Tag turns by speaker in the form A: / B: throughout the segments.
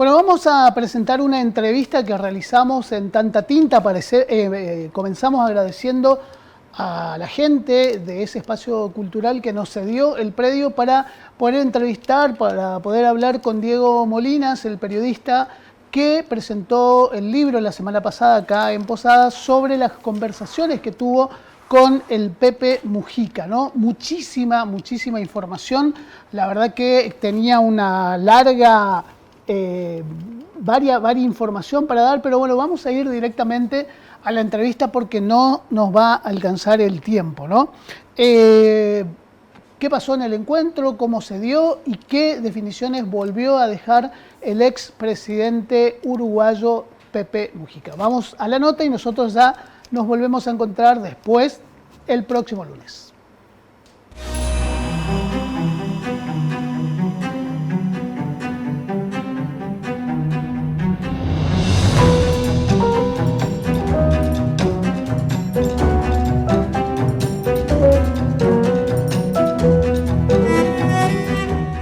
A: Bueno, vamos a presentar una entrevista que realizamos en Tanta Tinta. Comenzamos agradeciendo a la gente de ese espacio cultural que nos cedió el predio para poder entrevistar, para poder hablar con Diego Molinas, el periodista que presentó el libro la semana pasada acá en Posadas sobre las conversaciones que tuvo con el Pepe Mujica, ¿no? Muchísima información. La verdad que tenía una larga, varia información para dar, pero bueno, vamos a ir directamente a la entrevista porque no nos va a alcanzar el tiempo, ¿no? ¿Qué pasó en el encuentro? ¿Cómo se dio? ¿Y qué definiciones volvió a dejar el expresidente uruguayo Pepe Mujica? Vamos a la nota y nosotros ya nos volvemos a encontrar después el próximo lunes.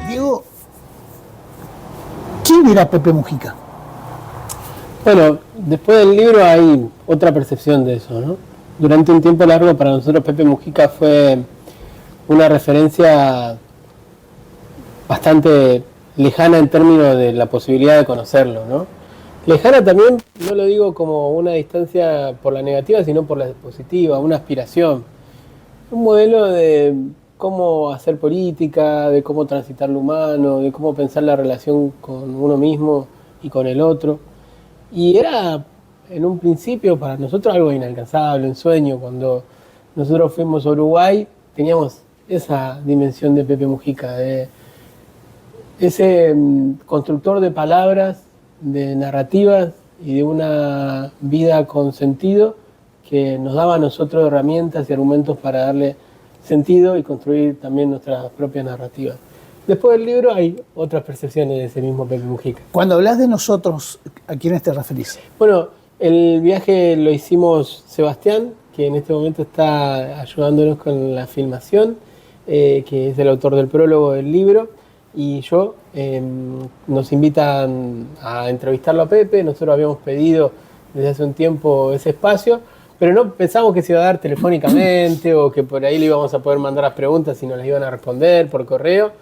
A: Diego, ¿quién era Pepe Mujica?
B: Bueno, después del libro hay otra percepción de eso, ¿no? Durante un tiempo largo para nosotros Pepe Mujica fue una referencia bastante lejana en términos de la posibilidad de conocerlo, ¿no? Lejana también, no lo digo como una distancia por la negativa, sino por la positiva, una aspiración. Un modelo de cómo hacer política, de cómo transitar lo humano, de cómo pensar la relación con uno mismo y con el otro. Y era, en un principio, para nosotros algo inalcanzable, un sueño. Cuando nosotros fuimos a Uruguay, teníamos esa dimensión de Pepe Mujica, de ese constructor de palabras, de narrativas y de una vida con sentido que nos daba a nosotros herramientas y argumentos para darle sentido y construir también nuestras propias narrativas. Después del libro hay otras percepciones de ese mismo Pepe Mujica.
A: Cuando hablas de nosotros, ¿a quiénes te referís?
B: Bueno, el viaje lo hicimos Sebastián, que en este momento está ayudándonos con la filmación, que es el autor del prólogo del libro, y yo. Nos invitan a entrevistarlo a Pepe. Nosotros habíamos pedido desde hace un tiempo ese espacio, pero no pensamos que se iba a dar telefónicamente o que por ahí le íbamos a poder mandar las preguntas y nos las iban a responder por correo.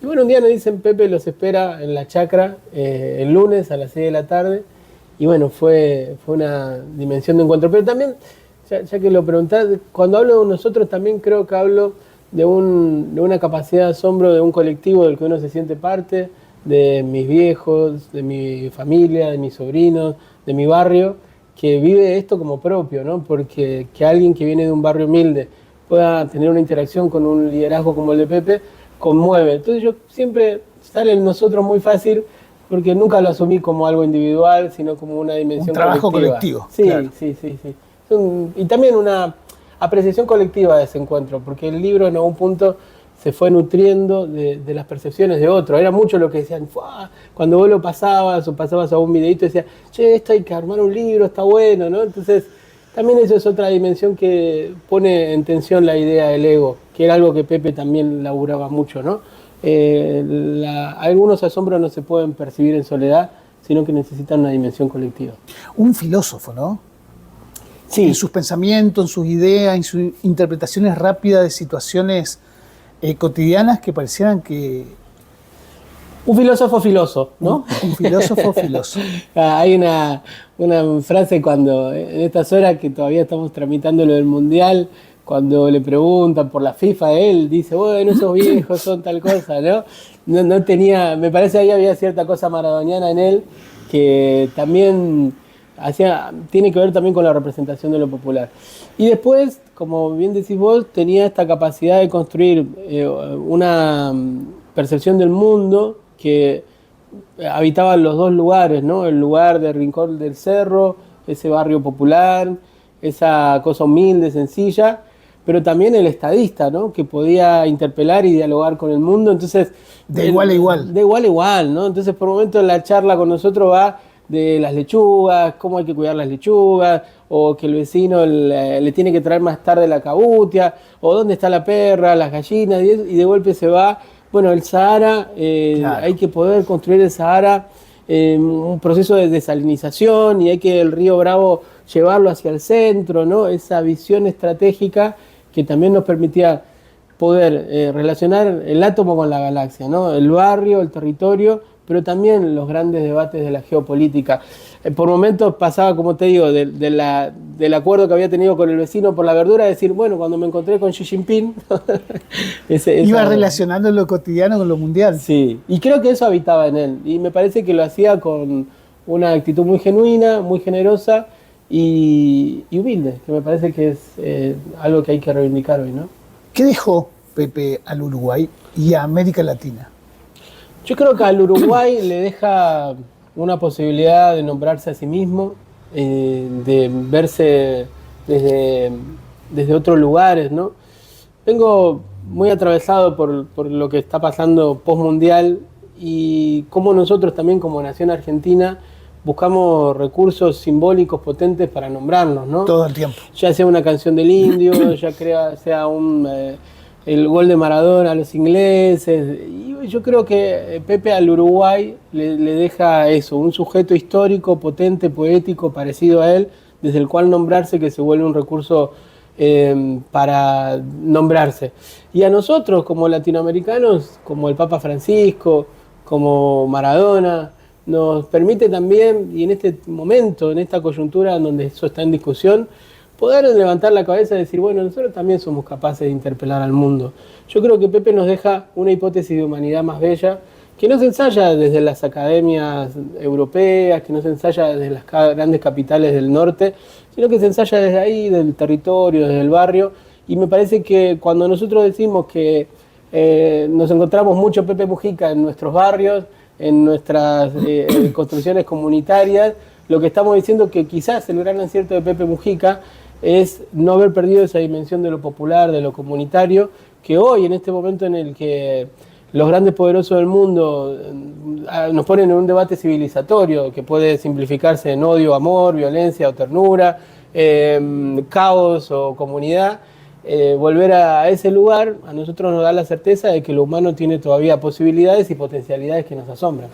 B: Y bueno, un día nos dicen: Pepe los espera en la chacra el lunes a las 6 de la tarde. Y bueno, fue una dimensión de encuentro. Pero también, ya que lo preguntás, cuando hablo de nosotros también creo que hablo de una capacidad de asombro de un colectivo del que uno se siente parte, de mis viejos, de mi familia, de mis sobrinos, de mi barrio, que vive esto como propio, ¿no? Porque que alguien que viene de un barrio humilde pueda tener una interacción con un liderazgo como el de Pepe, conmueve. Entonces yo siempre sale en nosotros muy fácil, porque nunca lo asumí como algo individual, sino como una dimensión colectiva.
A: Un trabajo colectivo.
B: Sí,
A: claro.
B: sí. Y también una apreciación colectiva de ese encuentro, porque el libro en algún punto se fue nutriendo de las percepciones de otros. Era mucho lo que decían, cuando vos lo pasabas o pasabas a un videito, decías, che, esto hay que armar un libro, está bueno, ¿no? Entonces, también eso es otra dimensión que pone en tensión la idea del ego, que era algo que Pepe también laburaba mucho, ¿no? Algunos asombros no se pueden percibir en soledad, sino que necesitan una dimensión colectiva.
A: Un filósofo, ¿no?
B: Sí.
A: En sus pensamientos, en sus ideas, en sus interpretaciones rápidas de situaciones cotidianas que parecieran que...
B: Un filósofo filoso, ¿no?
A: Un filósofo filoso.
B: Hay una frase cuando, en estas horas que todavía estamos tramitando lo del Mundial, cuando le preguntan por la FIFA, él dice, bueno, esos viejos son tal cosa, ¿no? No tenía, me parece que ahí había cierta cosa maradoniana en él, que también tiene que ver también con la representación de lo popular. Y después, como bien decís vos, tenía esta capacidad de construir una percepción del mundo que habitaba los dos lugares, ¿no? El lugar del Rincón del Cerro, ese barrio popular, esa cosa humilde, sencilla, pero también el estadista, ¿no? Que podía interpelar y dialogar con el mundo. Entonces,
A: de igual a igual.
B: De igual a igual, ¿no? Entonces, por momentos la charla con nosotros va de las lechugas, cómo hay que cuidar las lechugas, o que el vecino le tiene que traer más tarde la cabutia, o dónde está la perra, las gallinas, y de golpe se va. Bueno, el Sahara, claro. Hay que poder construir el Sahara un proceso de desalinización y hay que el río Bravo llevarlo hacia el centro, ¿no? Esa visión estratégica que también nos permitía poder relacionar el átomo con la galaxia, ¿no? El barrio, el territorio, pero también los grandes debates de la geopolítica. Por momentos pasaba, como te digo, del acuerdo que había tenido con el vecino por la verdura, decir, bueno, cuando me encontré con Xi Jinping...
A: Iba relacionando lo cotidiano con lo mundial.
B: Sí, y creo que eso habitaba en él, y me parece que lo hacía con una actitud muy genuina, muy generosa y humilde, que me parece que es algo que hay que reivindicar hoy, ¿no?
A: ¿Qué dejó Pepe al Uruguay y a América Latina?
B: Yo creo que al Uruguay le deja una posibilidad de nombrarse a sí mismo, de verse desde otros lugares, ¿no? Vengo muy atravesado por lo que está pasando postmundial y cómo nosotros también como nación argentina buscamos recursos simbólicos potentes para nombrarnos, ¿no?
A: Todo el tiempo.
B: Ya sea una canción del indio, ya sea el gol de Maradona a los ingleses. Y yo creo que Pepe al Uruguay le deja eso, un sujeto histórico, potente, poético, parecido a él, desde el cual nombrarse, que se vuelve un recurso para nombrarse. Y a nosotros, como latinoamericanos, como el Papa Francisco, como Maradona, nos permite también, y en este momento, en esta coyuntura en donde eso está en discusión, poder levantar la cabeza y decir, bueno, nosotros también somos capaces de interpelar al mundo. Yo creo que Pepe nos deja una hipótesis de humanidad más bella, que no se ensaya desde las academias europeas, que no se ensaya desde las grandes capitales del norte, sino que se ensaya desde ahí, del territorio, desde el barrio, y me parece que cuando nosotros decimos que nos encontramos mucho Pepe Mujica en nuestros barrios, en nuestras construcciones comunitarias, lo que estamos diciendo es que quizás el gran acierto de Pepe Mujica es no haber perdido esa dimensión de lo popular, de lo comunitario, que hoy, en este momento en el que los grandes poderosos del mundo nos ponen en un debate civilizatorio que puede simplificarse en odio, amor, violencia o ternura, caos o comunidad, volver a ese lugar a nosotros nos da la certeza de que lo humano tiene todavía posibilidades y potencialidades que nos asombran.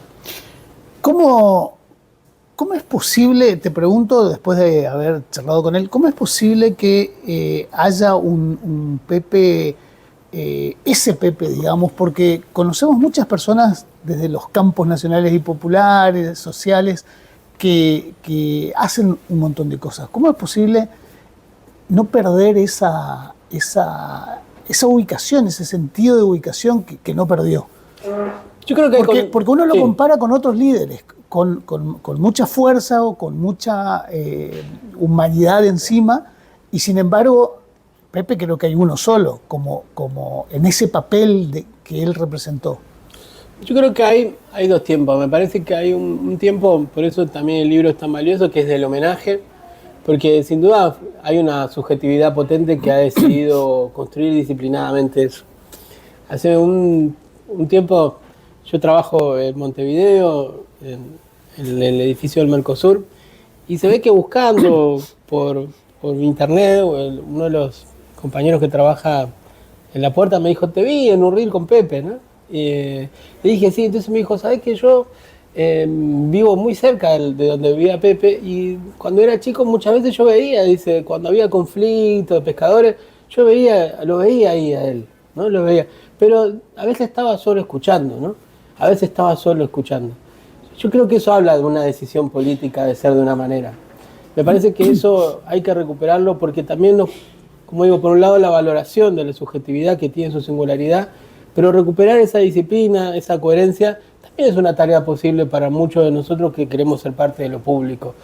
A: ¿Cómo es posible, te pregunto después de haber charlado con él, cómo es posible que haya un Pepe, ese Pepe, digamos, porque conocemos muchas personas desde los campos nacionales y populares, sociales, que hacen un montón de cosas? ¿Cómo es posible no perder esa ubicación, ese sentido de ubicación que no perdió?
B: Yo creo que
A: porque uno lo compara con otros líderes, con mucha fuerza o con mucha humanidad encima, y sin embargo, Pepe creo que hay uno solo, como en ese papel que él representó.
B: Yo creo que hay dos tiempos. Me parece que hay un tiempo, por eso también el libro es tan valioso, que es del homenaje, porque sin duda hay una subjetividad potente que ha decidido construir disciplinadamente eso. Hace un tiempo yo trabajo en Montevideo, en el edificio del Mercosur, y se ve que buscando por internet, uno de los compañeros que trabaja en la puerta me dijo, te vi en un reel con Pepe, ¿no? Le dije, sí, entonces me dijo, ¿sabés que yo vivo muy cerca de donde vivía Pepe? Y cuando era chico muchas veces yo veía, dice, cuando había conflictos de pescadores, yo lo veía ahí a él, ¿no? Lo veía, pero a veces estaba solo escuchando, ¿no? A veces estaba solo escuchando. Yo creo que eso habla de una decisión política de ser de una manera. Me parece que eso hay que recuperarlo porque también como digo, por un lado la valoración de la subjetividad que tiene su singularidad, pero recuperar esa disciplina, esa coherencia, también es una tarea posible para muchos de nosotros que queremos ser parte de lo público.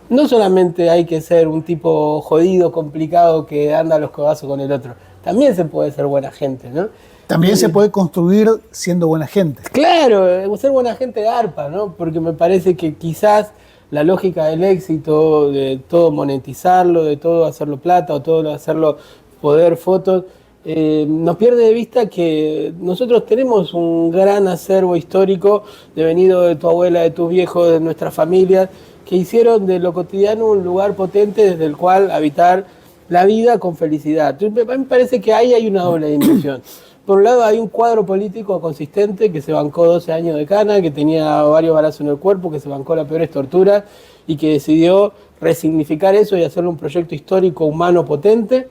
B: No solamente hay que ser un tipo jodido, complicado, que anda a los codazos con el otro, también se puede ser buena gente, ¿no?
A: También se puede construir siendo buena gente.
B: Claro, ser buena gente de arpa, ¿no? Porque me parece que quizás la lógica del éxito, de todo monetizarlo, de todo hacerlo plata o todo hacerlo poder fotos, nos pierde de vista que nosotros tenemos un gran acervo histórico devenido de tu abuela, de tus viejos, de nuestras familias, que hicieron de lo cotidiano un lugar potente desde el cual habitar la vida con felicidad. Entonces, me parece que ahí hay una doble dimensión. Por un lado hay un cuadro político consistente que se bancó 12 años de cana, que tenía varios balazos en el cuerpo, que se bancó las peores torturas y que decidió resignificar eso y hacerlo un proyecto histórico, humano, potente.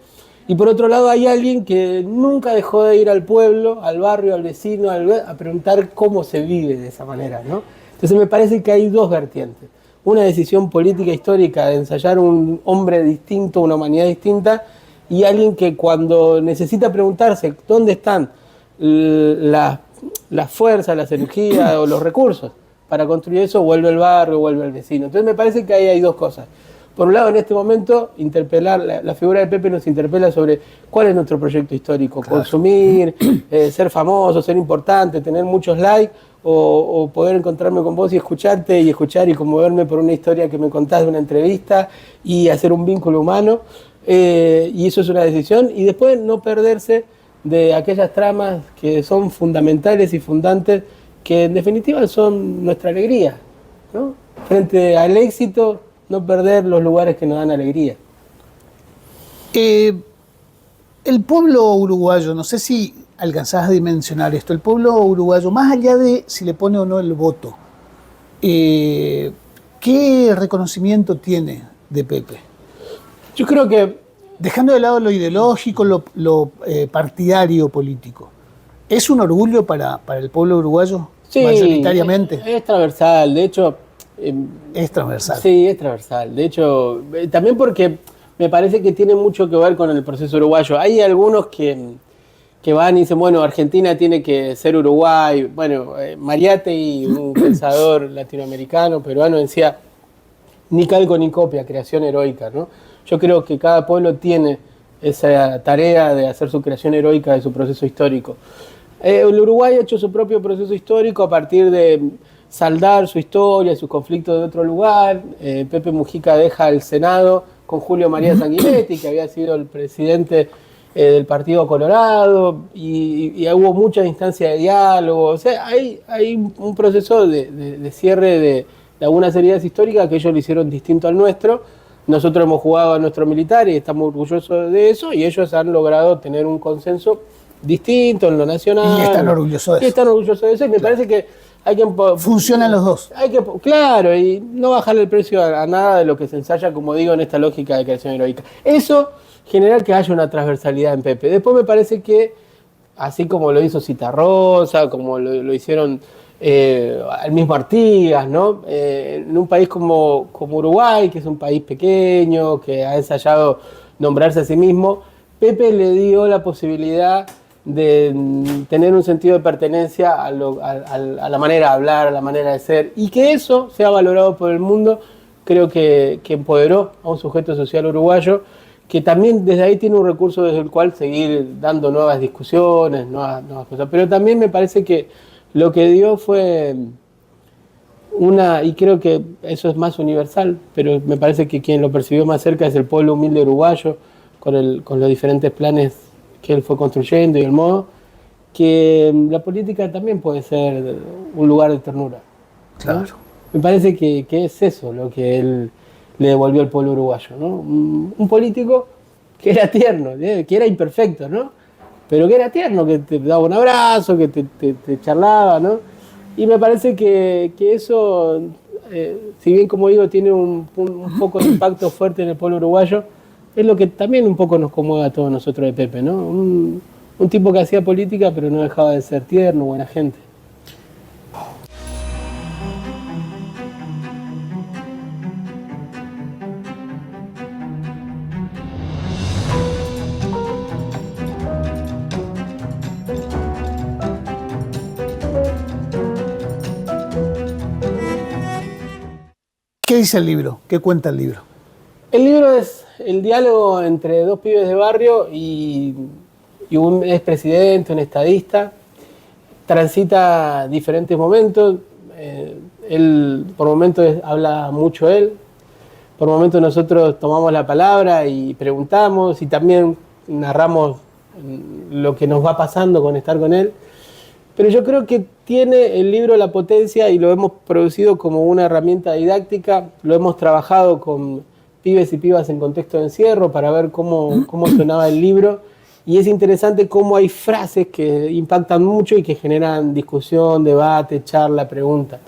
B: Y por otro lado hay alguien que nunca dejó de ir al pueblo, al barrio, al vecino, a preguntar cómo se vive de esa manera, ¿no? Entonces me parece que hay dos vertientes. Una decisión política histórica de ensayar un hombre distinto, una humanidad distinta, y alguien que cuando necesita preguntarse dónde están las fuerzas, las energías o los recursos para construir eso, vuelve al barrio, vuelve al vecino. Entonces me parece que ahí hay dos cosas. Por un lado, en este momento, la figura de Pepe nos interpela sobre cuál es nuestro proyecto histórico. Claro. Consumir, ser famoso, ser importante, tener muchos likes, o poder encontrarme con vos y escucharte y escuchar y conmoverme por una historia que me contás de una entrevista y hacer un vínculo humano. Y eso es una decisión. Y después no perderse de aquellas tramas que son fundamentales y fundantes, que en definitiva son nuestra alegría, ¿no? Frente al éxito, no perder los lugares que nos dan alegría.
A: El pueblo uruguayo, no sé si alcanzás a dimensionar esto, el pueblo uruguayo, más allá de si le pone o no el voto, ¿qué reconocimiento tiene de Pepe?
B: Yo creo que,
A: dejando de lado lo ideológico, lo partidario político, ¿es un orgullo para el pueblo uruguayo?
B: Sí,
A: mayoritariamente.
B: Es transversal, de hecho...
A: es transversal.
B: Sí, es transversal. De hecho, también porque me parece que tiene mucho que ver con el proceso uruguayo. Hay algunos que van y dicen, bueno, Argentina tiene que ser Uruguay. Bueno, Mariátegui, un pensador latinoamericano, peruano, decía, ni calco ni copia, creación heroica, ¿no? Yo creo que cada pueblo tiene esa tarea de hacer su creación heroica de su proceso histórico. El Uruguay ha hecho su propio proceso histórico a partir de saldar su historia, sus conflictos de otro lugar. Pepe Mujica deja el Senado con Julio María Sanguinetti, que había sido el presidente del Partido Colorado, y hubo muchas instancias de diálogo. O sea, hay un proceso de cierre de algunas heridas históricas que ellos lo hicieron distinto al nuestro. Nosotros hemos jugado a nuestro militar y estamos orgullosos de eso, y ellos han logrado tener un consenso distinto en lo nacional.
A: Y están orgullosos de eso.
B: Y están orgullosos de eso, y me parece que hay que...
A: Funcionan los dos.
B: Claro, y no bajarle el precio a nada de lo que se ensaya, como digo, en esta lógica de creación heroica. Eso genera que haya una transversalidad en Pepe. Después me parece que, así como lo hizo Citarrosa, como lo hicieron el mismo Artigas, ¿no? En un país como Uruguay, que es un país pequeño, que ha ensayado nombrarse a sí mismo, Pepe le dio la posibilidad de tener un sentido de pertenencia a la manera de hablar, a la manera de ser, y que eso sea valorado por el mundo, creo que empoderó a un sujeto social uruguayo, que también desde ahí tiene un recurso desde el cual seguir dando nuevas discusiones, nuevas cosas. Pero también me parece que lo que dio fue y creo que eso es más universal, pero me parece que quien lo percibió más cerca es el pueblo humilde uruguayo, con los diferentes planes que él fue construyendo y el modo, que la política también puede ser un lugar de ternura, ¿no?
A: Claro.
B: Me parece que es eso lo que él le devolvió al pueblo uruguayo, ¿no? Un político que era tierno, que era imperfecto, ¿no? Pero que era tierno, que te daba un abrazo, que te charlaba, ¿no? Y me parece que eso, si bien, como digo, tiene un poco de impacto fuerte en el pueblo uruguayo, es lo que también un poco nos conmueve a todos nosotros de Pepe, ¿no? Un tipo que hacía política, pero no dejaba de ser tierno, buena gente.
A: ¿Qué dice el libro? ¿Qué cuenta el libro?
B: El libro es el diálogo entre dos pibes de barrio y un expresidente, un estadista. Transita diferentes momentos. Él, por momentos, habla mucho él. Por momentos nosotros tomamos la palabra y preguntamos, y también narramos lo que nos va pasando con estar con él. Pero yo creo que tiene el libro la potencia, y lo hemos producido como una herramienta didáctica. Lo hemos trabajado con pibes y pibas en contexto de encierro para ver cómo sonaba el libro, y es interesante cómo hay frases que impactan mucho y que generan discusión, debate, charla, pregunta.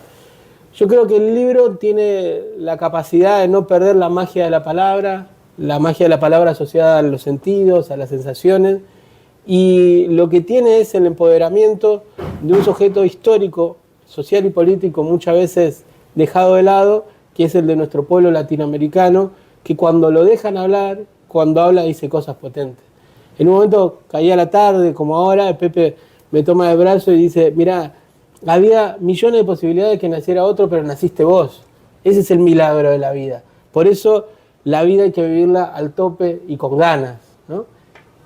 B: Yo creo que el libro tiene la capacidad de no perder la magia de la palabra asociada a los sentidos, a las sensaciones, y lo que tiene es el empoderamiento de un sujeto histórico, social y político muchas veces dejado de lado, que es el de nuestro pueblo latinoamericano, que cuando lo dejan hablar, cuando habla dice cosas potentes. En un momento caía la tarde, como ahora, Pepe me toma de brazo y dice, mirá, había millones de posibilidades de que naciera otro, pero naciste vos. Ese es el milagro de la vida. Por eso la vida hay que vivirla al tope y con ganas, ¿no?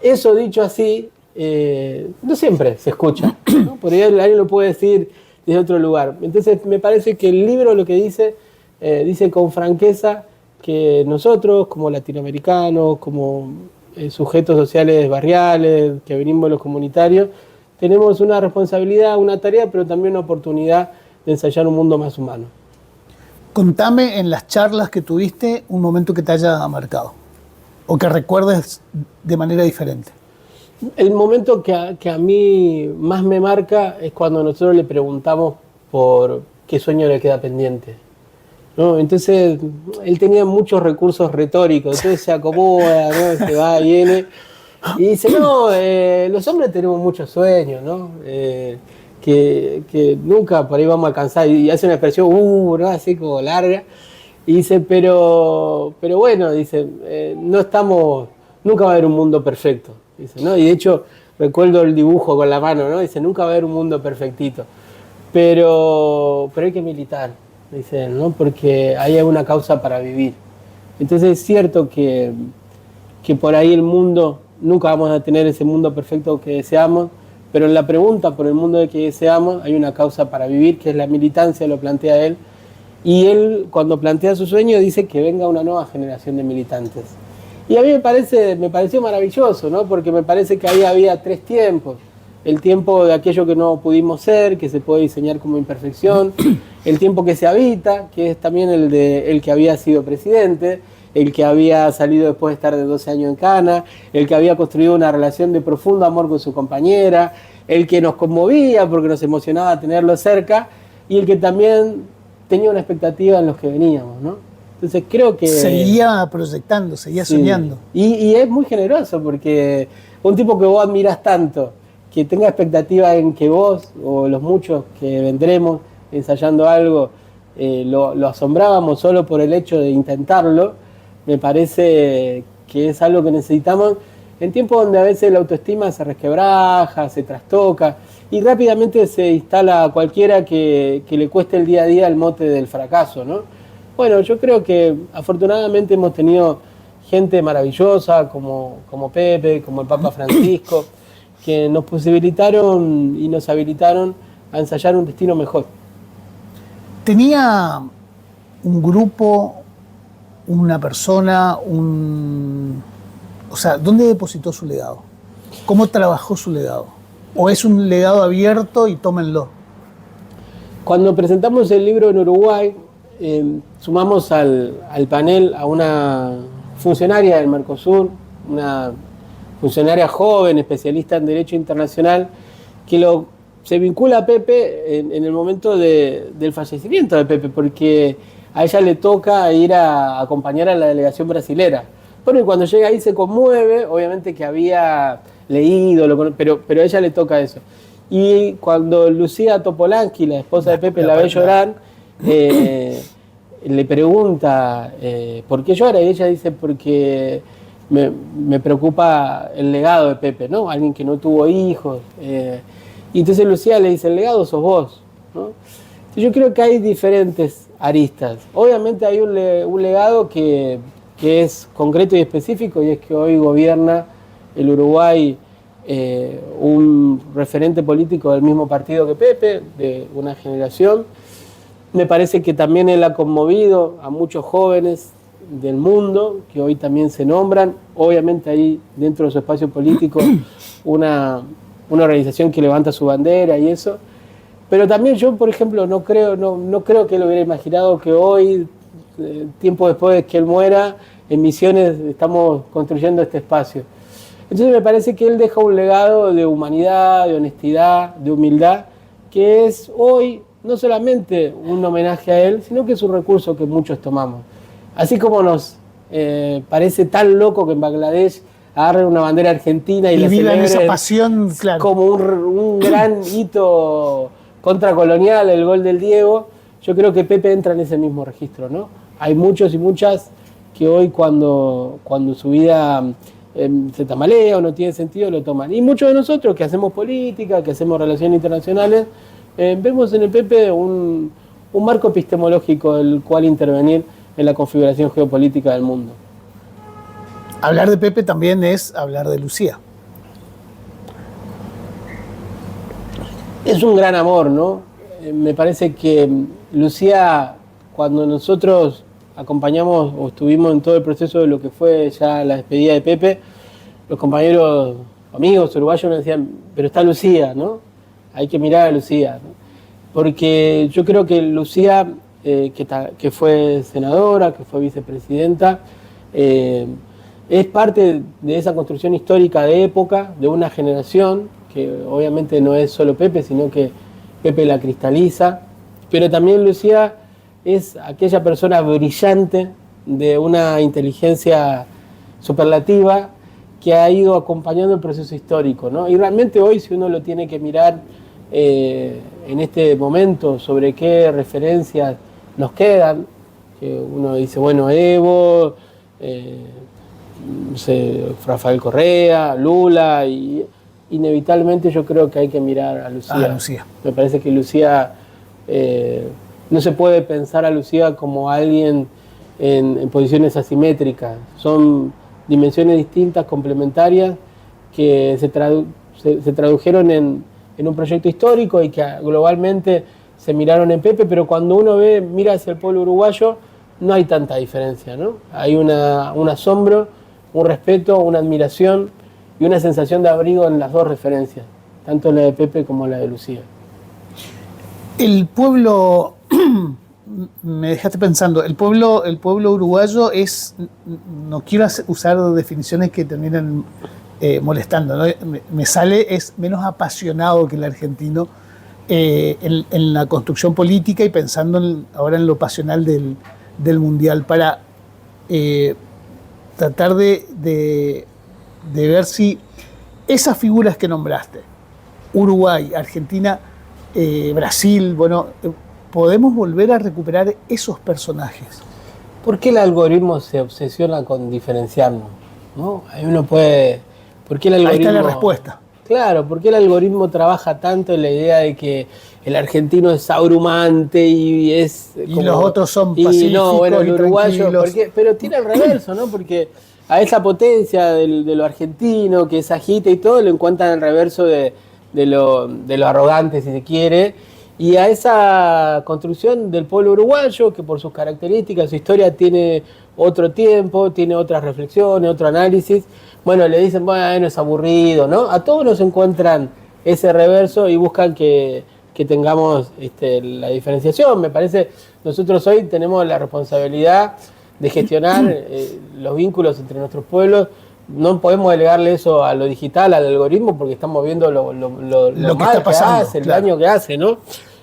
B: Eso dicho así, no siempre se escucha, ¿no? Por ahí alguien lo puede decir desde otro lugar. Entonces me parece que el libro lo que dice con franqueza que nosotros como latinoamericanos, como sujetos sociales barriales, que venimos de los comunitarios, tenemos una responsabilidad, una tarea, pero también una oportunidad de ensayar un mundo más humano.
A: Contame en las charlas que tuviste un momento que te haya marcado o que recuerdes de manera diferente.
B: El momento que a mí más me marca es cuando nosotros le preguntamos por qué sueño le queda pendiente, ¿no? Entonces, él tenía muchos recursos retóricos, entonces se acomoda, ¿no? Se va, viene, y dice, no, los hombres tenemos muchos sueños, ¿no? Que nunca por ahí vamos a alcanzar, y hace una expresión, ¿no? Así como larga, y dice, pero bueno, dice, nunca va a haber un mundo perfecto, dice, ¿no? Y de hecho, recuerdo el dibujo con la mano, ¿no? Dice, nunca va a haber un mundo perfectito, pero hay que militar, dice, ¿no? Porque hay una causa para vivir. Entonces es cierto que por ahí el mundo, nunca vamos a tener ese mundo perfecto que deseamos, pero en la pregunta por el mundo que deseamos hay una causa para vivir, que es la militancia, lo plantea él, y él cuando plantea su sueño dice que venga una nueva generación de militantes. Y a mí me pareció maravilloso, ¿no? Porque me parece que ahí había tres tiempos. El tiempo de aquello que no pudimos ser, que se puede diseñar como imperfección, el tiempo que se habita, que es también el que había sido presidente, el que había salido después de estar de 12 años en cana, el que había construido una relación de profundo amor con su compañera, el que nos conmovía porque nos emocionaba tenerlo cerca, y el que también tenía una expectativa en los que veníamos, ¿no? Entonces creo que...
A: Seguía proyectando, seguía soñando.
B: Y es muy generoso porque un tipo que vos admirás tanto, que tenga expectativa en que vos o los muchos que vendremos ensayando algo, lo asombrábamos solo por el hecho de intentarlo, me parece que es algo que necesitamos en tiempos donde a veces la autoestima se resquebraja, se trastoca y rápidamente se instala a cualquiera que le cueste el día a día el mote del fracaso, ¿no? Bueno, yo creo que afortunadamente hemos tenido gente maravillosa como Pepe, como el Papa Francisco, que nos posibilitaron y nos habilitaron a ensayar un destino mejor.
A: ¿Tenía un grupo, una persona, o sea, dónde depositó su legado? ¿Cómo trabajó su legado? ¿O es un legado abierto y tómenlo?
B: Cuando presentamos el libro en Uruguay, sumamos al panel a una funcionaria del Mercosur, una funcionaria joven, especialista en Derecho Internacional, que se vincula a Pepe en el momento del fallecimiento de Pepe, porque a ella le toca ir a acompañar a la delegación brasilera. Bueno, y cuando llega ahí se conmueve, obviamente que había leído, pero a ella le toca eso. Y cuando Lucía Topolansky, la esposa de Pepe, la ve llorar, le pregunta ¿por qué llora? Y ella dice, porque me preocupa el legado de Pepe, ¿no? Alguien que no tuvo hijos. Y entonces Lucía le dice, el legado sos vos, ¿no? Entonces yo creo que hay diferentes aristas. Obviamente hay un legado que es concreto y específico, y es que hoy gobierna el Uruguay un referente político del mismo partido que Pepe, de una generación. Me parece que también él ha conmovido a muchos jóvenes del mundo, que hoy también se nombran. Obviamente ahí dentro de su espacio político una organización que levanta su bandera y eso. Pero también yo, por ejemplo, no creo que él hubiera imaginado que hoy, tiempo después de que él muera, en Misiones estamos construyendo este espacio. Entonces me parece que él deja un legado de humanidad, de honestidad, de humildad, que es hoy no solamente un homenaje a él, sino que es un recurso que muchos tomamos. Así como nos parece tan loco que en Bangladesh agarren una bandera argentina y la celebren
A: esa pasión, claro,
B: como un gran hito contracolonial, el gol del Diego, yo creo que Pepe entra en ese mismo registro, ¿no? Hay muchos y muchas que hoy cuando su vida se tamalea o no tiene sentido, lo toman. Y muchos de nosotros que hacemos política, que hacemos relaciones internacionales, vemos en el Pepe un marco epistemológico del cual intervenir en la configuración geopolítica del mundo.
A: Hablar de Pepe también es hablar de Lucía.
B: Es un gran amor, ¿no? Me parece que Lucía, cuando nosotros acompañamos o estuvimos en todo el proceso de lo que fue ya la despedida de Pepe, los compañeros, amigos uruguayos me decían, pero está Lucía, ¿no? Hay que mirar a Lucía, ¿no? Porque yo creo que Lucía, que fue senadora, que fue vicepresidenta, es parte de esa construcción histórica de época, de una generación, que obviamente no es solo Pepe, sino que Pepe la cristaliza, pero también Lucía es aquella persona brillante de una inteligencia superlativa que ha ido acompañando el proceso histórico, ¿no? Y realmente hoy, si uno lo tiene que mirar en este momento sobre qué referencias nos quedan, que uno dice, bueno, Evo, no sé, Rafael Correa, Lula, y inevitablemente yo creo que hay que mirar a Lucía.
A: Lucía.
B: Me parece que Lucía, no se puede pensar a Lucía como alguien en posiciones asimétricas. Son dimensiones distintas, complementarias, que se tradujeron en un proyecto histórico y que globalmente se miraron en Pepe, pero cuando uno mira hacia el pueblo uruguayo, no hay tanta diferencia, ¿no? Hay un asombro, un respeto, una admiración y una sensación de abrigo en las dos referencias, tanto la de Pepe como la de Lucía.
A: El pueblo, me dejaste pensando, el pueblo uruguayo es, no quiero usar definiciones que terminan molestando, ¿no? Me sale, es menos apasionado que el argentino en la construcción política y pensando ahora en lo pasional del Mundial, para tratar de ver si esas figuras que nombraste, Uruguay, Argentina, Brasil, bueno, podemos volver a recuperar esos personajes.
B: ¿Por qué el algoritmo se obsesiona con diferenciarnos? ¿No? Ahí uno puede... ¿Por qué el algoritmo...
A: Ahí está la respuesta.
B: Claro, ¿por qué el algoritmo trabaja tanto en la idea de que el argentino es abrumante y es...
A: Y los otros son pacíficos
B: no, bueno, el uruguayo...
A: tranquilos?
B: Pero tiene el reverso, ¿no? Porque a esa potencia de lo argentino, que es agita y todo, lo encuentran el reverso de lo arrogante, si se quiere, y a esa construcción del pueblo uruguayo, que por sus características, su historia tiene otro tiempo, tiene otras reflexiones, otro análisis, bueno, le dicen, bueno, es aburrido, ¿no? A todos nos encuentran ese reverso y buscan que tengamos la diferenciación. Me parece, nosotros hoy tenemos la responsabilidad de gestionar los vínculos entre nuestros pueblos. No podemos delegarle eso a lo digital, al algoritmo, porque estamos viendo lo
A: que
B: mal
A: está pasando,
B: hace, el
A: claro,
B: daño que hace, ¿no?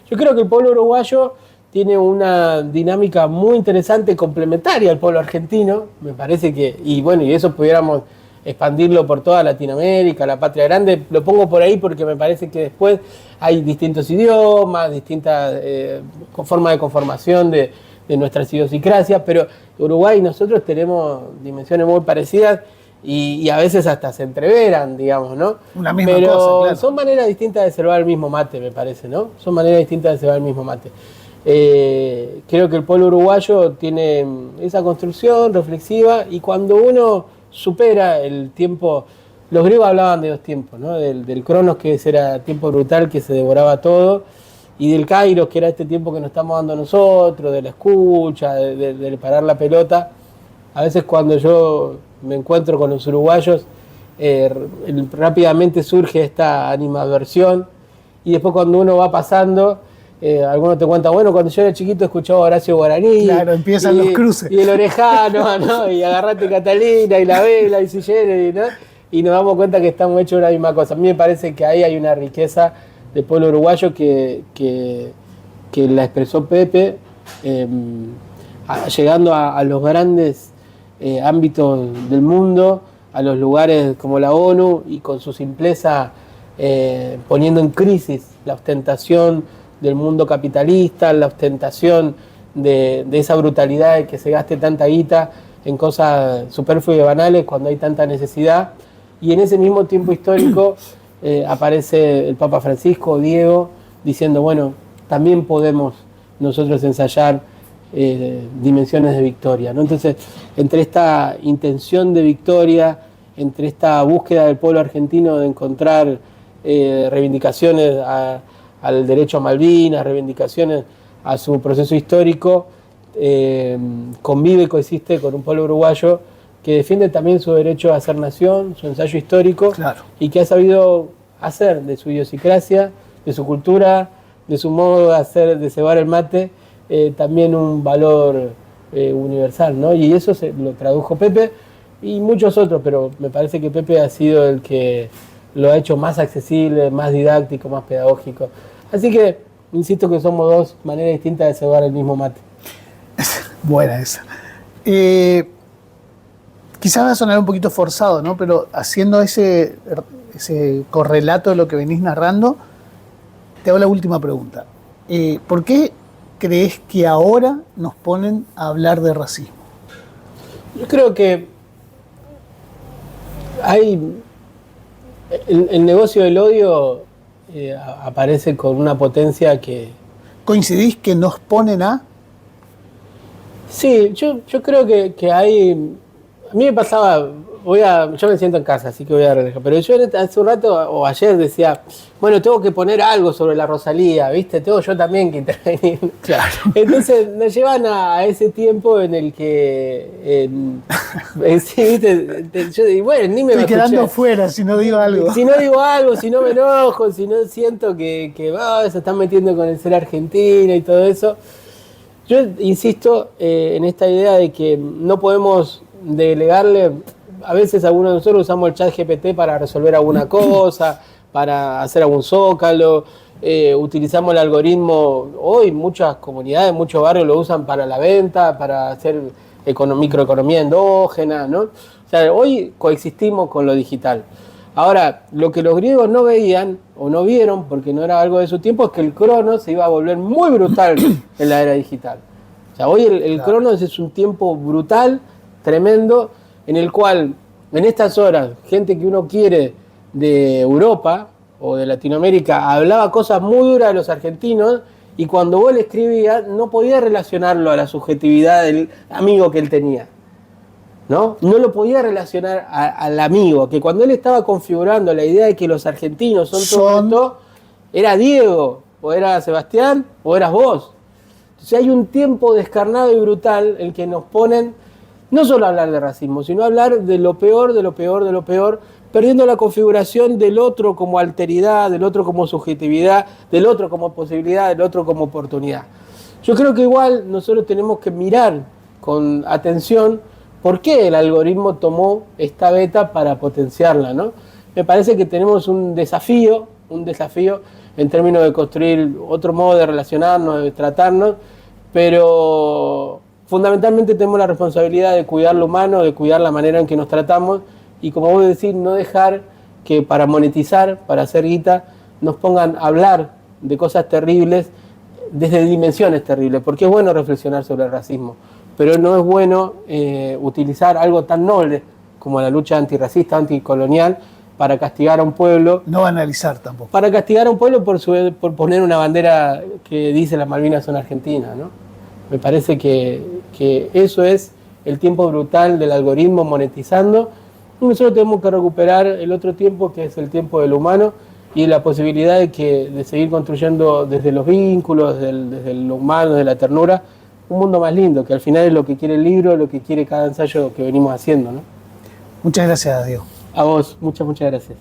B: Yo creo que el pueblo uruguayo tiene una dinámica muy interesante, complementaria al pueblo argentino, me parece que, y bueno, y eso pudiéramos expandirlo por toda Latinoamérica, la patria grande, lo pongo por ahí porque me parece que después hay distintos idiomas, distintas formas de conformación de nuestras idiosincrasias, pero Uruguay y nosotros tenemos dimensiones muy parecidas y a veces hasta se entreveran, digamos, ¿no?
A: Una misma
B: pero
A: cosa, claro.
B: Son maneras distintas de cebar el mismo mate, me parece, ¿no? Son maneras distintas de cebar el mismo mate. Creo que el pueblo uruguayo tiene esa construcción reflexiva y cuando uno supera el tiempo, los griegos hablaban de dos tiempos, ¿no? Del Cronos, que ese era tiempo brutal que se devoraba todo, y del Kairos, que era este tiempo que nos estamos dando nosotros, de la escucha, de parar la pelota. A veces cuando yo me encuentro con los uruguayos, rápidamente surge esta animadversión, y después cuando uno va pasando, algunos te cuentan, bueno, cuando yo era chiquito escuchaba a Horacio Guaraní.
A: Claro, empiezan los cruces.
B: Y el Orejano, ¿no? Y Agarrate Catalina, y La Vela, y Sillere, ¿no? y nos damos cuenta que estamos hechos de una misma cosa. A mí me parece que ahí hay una riqueza del pueblo uruguayo que la expresó Pepe, llegando a los grandes ámbitos del mundo, a los lugares como la ONU, y con su simpleza poniendo en crisis la ostentación del mundo capitalista, la ostentación de esa brutalidad de que se gaste tanta guita en cosas superfluas y banales cuando hay tanta necesidad. Y en ese mismo tiempo histórico aparece el Papa Francisco, Diego, diciendo, bueno, también podemos nosotros ensayar dimensiones de victoria, ¿no? Entonces, entre esta intención de victoria, entre esta búsqueda del pueblo argentino de encontrar reivindicaciones al derecho a Malvinas, reivindicaciones a su proceso histórico, convive y coexiste con un pueblo uruguayo que defiende también su derecho a ser nación, su ensayo histórico,
A: claro,
B: y que ha sabido hacer de su idiosincrasia, de su cultura, de su modo de hacer, de cebar el mate, también un valor universal, ¿no? Y eso lo tradujo Pepe y muchos otros, pero me parece que Pepe ha sido el que lo ha hecho más accesible, más didáctico, más pedagógico. Así que insisto que somos dos maneras distintas de cebar el mismo mate.
A: Buena esa. Quizás va a sonar un poquito forzado, ¿no? Pero haciendo ese correlato de lo que venís narrando, te hago la última pregunta. ¿Por qué crees que ahora nos ponen a hablar de racismo?
B: Yo creo que hay... El negocio del odio aparece con una potencia que...
A: ¿Coincidís que nos ponen a...?
B: Sí, yo creo que hay... A mí me pasaba... yo me siento en casa, así que voy a relajar. Pero yo hace un rato, o ayer, decía, bueno, tengo que poner algo sobre la Rosalía, ¿viste? Tengo yo también que intervenir.
A: Claro.
B: Entonces nos llevan a ese tiempo en el que... sí, ¿viste? Yo digo, bueno, ni me
A: Estoy
B: va a
A: quedando
B: escuchar.
A: fuera si no digo algo.
B: Si no digo algo, si no me enojo, si no siento que se están metiendo con el ser argentina y todo eso. Yo insisto en esta idea de que no podemos delegarle... A veces algunos de nosotros usamos el chat GPT para resolver alguna cosa, para hacer algún zócalo, utilizamos el algoritmo, hoy muchas comunidades, muchos barrios lo usan para la venta, para hacer microeconomía endógena, ¿no? O sea, hoy coexistimos con lo digital. Ahora, lo que los griegos no veían o no vieron, porque no era algo de su tiempo, es que el Cronos se iba a volver muy brutal en la era digital. O sea, hoy el
A: Claro.
B: Cronos es un tiempo brutal, tremendo, en el cual, en estas horas, gente que uno quiere de Europa o de Latinoamérica hablaba cosas muy duras de los argentinos, y cuando vos le escribías no podía relacionarlo a la subjetividad del amigo que él tenía, ¿no? No lo podía relacionar al amigo, que cuando él estaba configurando la idea de que los argentinos son todo esto, era Diego, o era Sebastián, o eras vos. Entonces hay un tiempo descarnado y brutal en que nos ponen no solo a hablar de racismo, sino a hablar de lo peor, de lo peor, de lo peor, perdiendo la configuración del otro como alteridad, del otro como subjetividad, del otro como posibilidad, del otro como oportunidad. Yo creo que igual nosotros tenemos que mirar con atención por qué el algoritmo tomó esta beta para potenciarla, ¿no? Me parece que tenemos un desafío en términos de construir otro modo de relacionarnos, de tratarnos, pero fundamentalmente tenemos la responsabilidad de cuidar lo humano, de cuidar la manera en que nos tratamos, y como vos decís, no dejar que para monetizar, para hacer guita, nos pongan a hablar de cosas terribles desde dimensiones terribles, porque es bueno reflexionar sobre el racismo, pero no es bueno utilizar algo tan noble como la lucha antirracista, anticolonial, para castigar a un pueblo.
A: No banalizar tampoco.
B: Para castigar a un pueblo por poner una bandera que dice las Malvinas son argentinas, ¿no? Me parece que eso es el tiempo brutal del algoritmo monetizando, y nosotros tenemos que recuperar el otro tiempo, que es el tiempo del humano, y la posibilidad de seguir construyendo desde los vínculos, desde lo humano, desde la ternura, un mundo más lindo, que al final es lo que quiere el libro, lo que quiere cada ensayo que venimos haciendo, ¿no?
A: Muchas gracias, Diego.
B: A vos, muchas gracias.